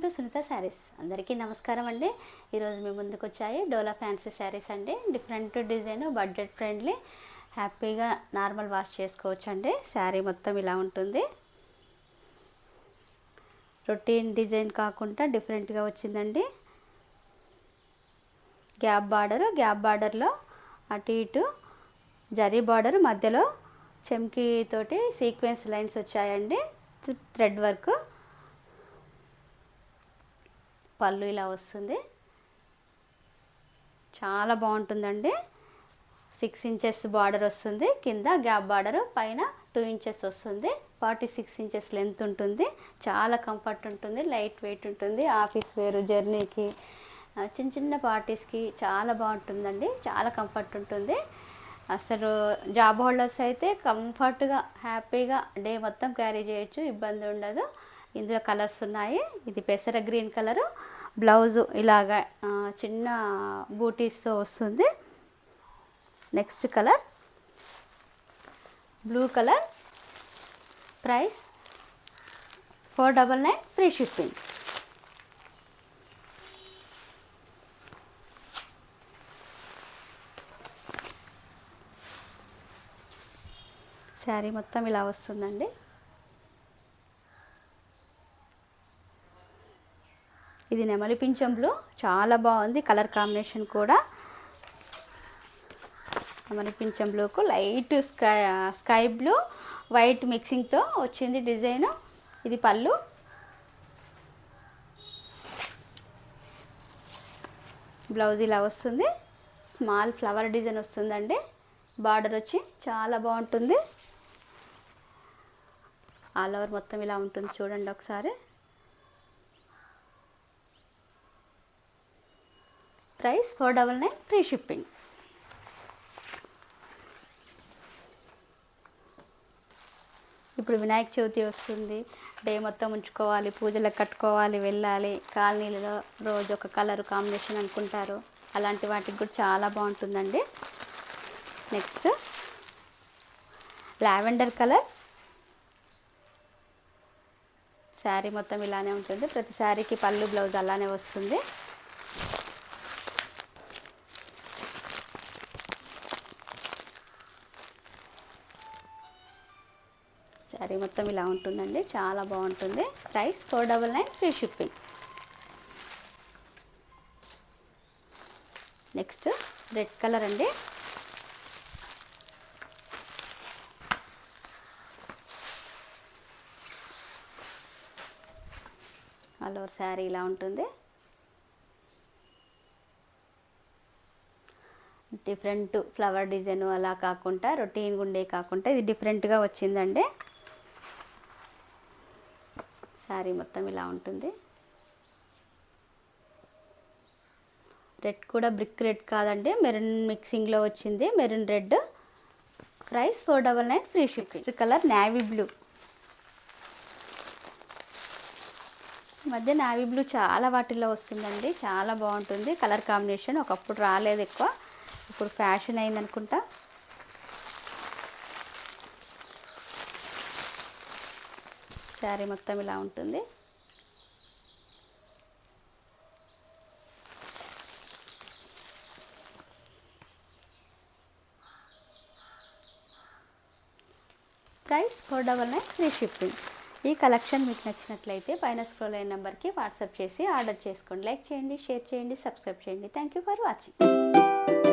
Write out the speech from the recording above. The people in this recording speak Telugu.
టు సునీత శారీస్. అందరికీ నమస్కారం అండి. ఈరోజు మీ ముందుకు వచ్చాయి డోలా ఫ్యాన్సీ శారీస్ అండి. డిఫరెంట్ డిజైన్, బడ్జెట్ ఫ్రెండ్లీ, హ్యాపీగా నార్మల్ వాష్ చేసుకోవచ్చు అండి. శారీ మొత్తం ఇలా ఉంటుంది. రొటీన్ డిజైన్ కాకుండా డిఫరెంట్గా వచ్చిందండి. గ్యాప్ బార్డర్లో అటు ఇటు జరీ బార్డర్, మధ్యలో చెమ్కీ తోటి సీక్వెన్స్ లైన్స్ వచ్చాయండి. Thread work. పళ్ళు ఇలా వస్తుంది. చాలా బాగుంటుందండి. 6 ఇంచెస్ బార్డర్ వస్తుంది. కింద గ్యాప్ బార్డర్, పైన 2 ఇంచెస్ వస్తుంది. 46 ఇంచెస్ లెంత్ ఉంటుంది. చాలా కంఫర్ట్ ఉంటుంది, లైట్ వెయిట్ ఉంటుంది. ఆఫీస్ వేరు, జర్నీకి, చిన్న చిన్న పార్టీస్కి చాలా బాగుంటుందండి. చాలా కంఫర్ట్ ఉంటుంది. అసలు జాబ్ హోల్డర్స్ అయితే కంఫర్ట్గా హ్యాపీగా డే మొత్తం క్యారీ చేయొచ్చు, ఇబ్బంది ఉండదు. ఇందులో కలర్స్ ఉన్నాయి. ఇది పెసర గ్రీన్ కలరు. బ్లౌజు ఇలాగా చిన్న బూటీస్తో వస్తుంది. Next colour blue colour. Price 499 free shipping. Sari మొత్తం ఇలా వస్తుందండి. ఇది నెమలి పింఛం బ్లూ, చాలా బాగుంది. కలర్ కాంబినేషన్ కూడా నెమలి పింఛం బ్లూకు లైట్ స్కై బ్లూ, వైట్ మిక్సింగ్తో వచ్చింది డిజైను. ఇది పళ్ళు. బ్లౌజ్ ఇలా వస్తుంది. స్మాల్ ఫ్లవర్ డిజైన్ వస్తుందండి. బార్డర్ వచ్చి చాలా బాగుంటుంది. ఆల్ ఓవర్ మొత్తం ఇలా ఉంటుంది. చూడండి ఒకసారి. Price 499 free shipping. ఇప్పుడు వినాయక చవితి వస్తుంది. డే మొత్తం ఉంచుకోవాలి, పూజలకు కట్టుకోవాలి, వెళ్ళాలి. కాలనీలలో రోజు ఒక కలర్ కాంబినేషన్ అనుకుంటారు. అలాంటి వాటికి కూడా చాలా బాగుంటుందండి. Next lavender colour. శారీ మొత్తం ఇలానే ఉంటుంది. ప్రతి శారీకి పళ్ళు, బ్లౌజ్ అలానే వస్తుంది. శారీ మొత్తం ఇలా ఉంటుందండి. చాలా బాగుంటుంది. Price 499 free shipping. Next red colour అండి. ఆల్ ఓవర్ శారీ ఇలా ఉంటుంది. డిఫరెంట్ ఫ్లవర్ డిజైన్ అలా కాకుండా, రొటీన్ గుండే కాకుండా ఇది డిఫరెంట్గా వచ్చిందండి. శారీ మొత్తం ఇలా ఉంటుంది. రెడ్ కూడా బ్రిక్ రెడ్ కాదండి, మెరూన్ మిక్సింగ్లో వచ్చింది. Maroon red. Price 499 free shipping. Colour navy blue. ఈ మధ్య నేవీ బ్లూ చాలా వాటిల్లో వస్తుందండి. చాలా బాగుంటుంది కలర్ కాంబినేషన్. ఒకప్పుడు రాలేదు ఎక్కువ, ఇప్పుడు ఫ్యాషన్ అయింది అనుకుంటా. శారీ మొత్తం ఇలా ఉంటుంది. Price 499 free shipping. ఈ కలెక్షన్ మీకు నచ్చినట్లయితే పైన స్క్రోల్ అయిన నెంబర్కి వాట్సాప్ చేసి ఆర్డర్ చేసుకోండి. లైక్ చేయండి, షేర్ చేయండి, సబ్స్క్రైబ్ చేయండి. Thank you for watching.